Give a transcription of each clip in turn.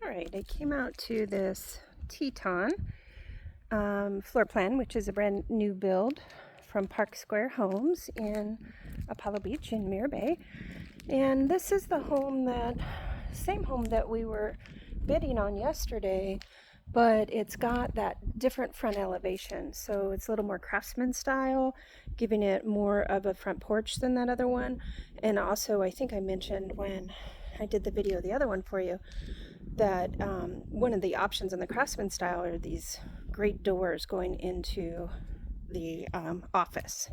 Alright, I came out to this Teton floor plan, which is a brand new build from Park Square Homes in Apollo Beach in Mirror Bay. And this is the same home that we were bidding on yesterday, but it's got that different front elevation. So it's a little more craftsman style, giving it more of a front porch than that other one. And also, I think I mentioned when I did the video, the other one for you, that one of the options in the craftsman style are these great doors going into the office.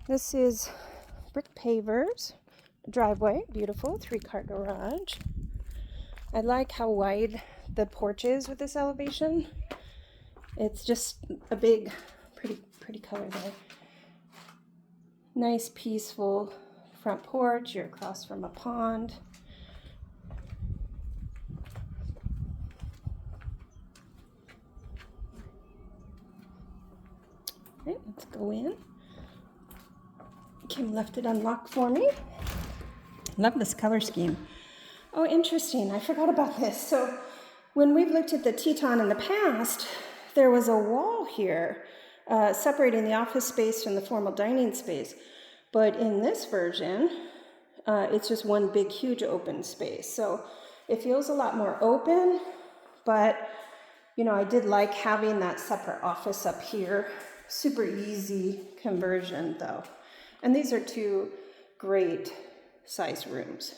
This is brick pavers, driveway, beautiful, 3-car garage. I like how wide the porch is with this elevation. It's just a big, pretty color there. Nice, peaceful front porch. You're across from a pond. Okay, let's go in. Kim left it unlocked for me. Love this color scheme. Oh, interesting. I forgot about this. So when we've looked at the Teton in the past, there was a wall here separating the office space from the formal dining space. But in this version, it's just one big, huge open space. So it feels a lot more open, but you know, I did like having that separate office up here. Super easy conversion though. And these are two great size rooms.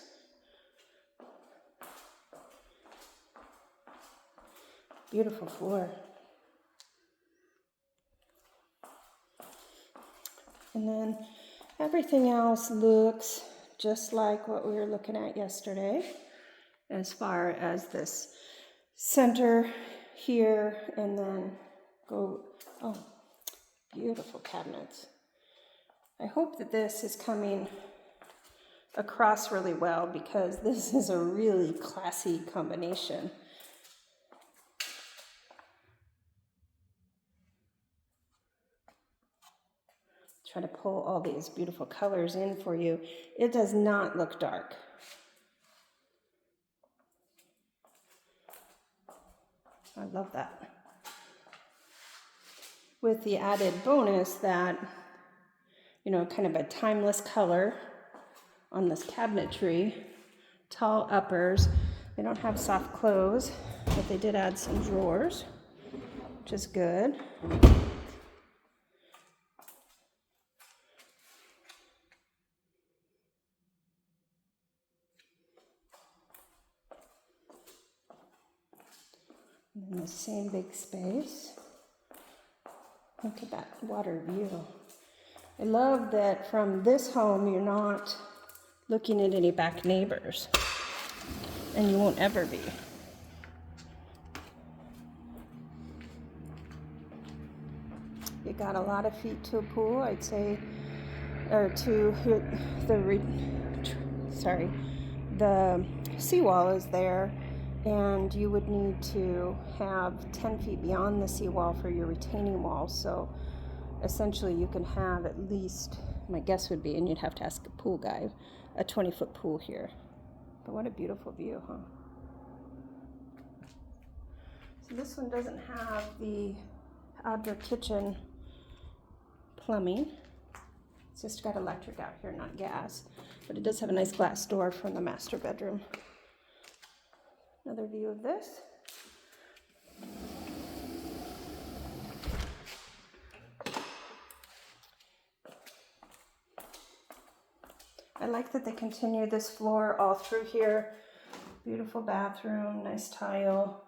Beautiful floor. And then everything else looks just like what we were looking at yesterday, as far as this center here, and then oh, beautiful cabinets. I hope that this is coming across really well because this is a really classy combination. Try to pull all these beautiful colors in for you. It does not look dark. I love that. With the added bonus that, you know, kind of a timeless color on this cabinetry, tall uppers. They don't have soft close, but they did add some drawers, which is good. And then the same big space. Look at that water view. I love that from this home, you're not looking at any back neighbors, and you won't ever be. You got a lot of feet to a pool, I'd say, or to the seawall is there, and you would need to have 10 feet beyond the seawall for your retaining wall. So essentially you can have at least, my guess would be, and you'd have to ask a pool guy, a 20-foot pool here. But what a beautiful view, huh? So this one doesn't have the outdoor kitchen plumbing. It's just got electric out here, not gas. But it does have a nice glass door from the master bedroom. Another view of this. I like that they continue this floor all through here. Beautiful bathroom, nice tile.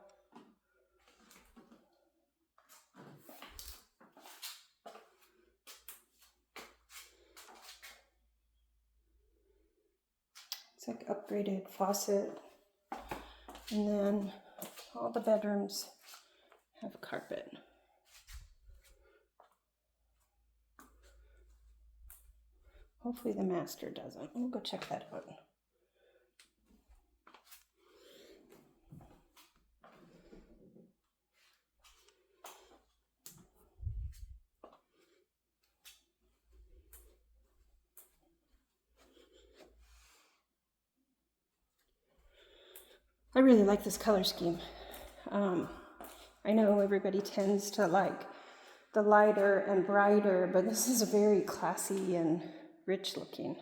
It's like upgraded faucet. And then all the bedrooms have carpet. Hopefully the master doesn't. We'll go check that out. I really like this color scheme. I know everybody tends to like the lighter and brighter, but this is very classy and rich looking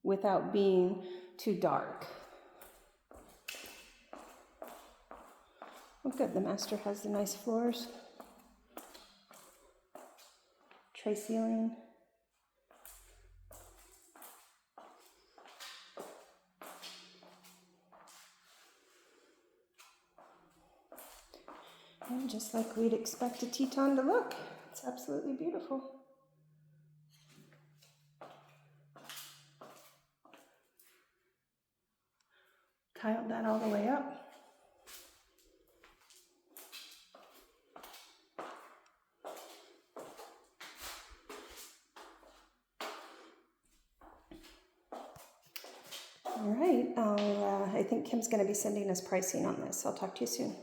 without being too dark. Oh good, the master has the nice floors. Tray ceiling. And just like we'd expect a Teton to look. It's absolutely beautiful. Tiled that all the way up. All right, I think Kim's going to be sending us pricing on this. I'll talk to you soon.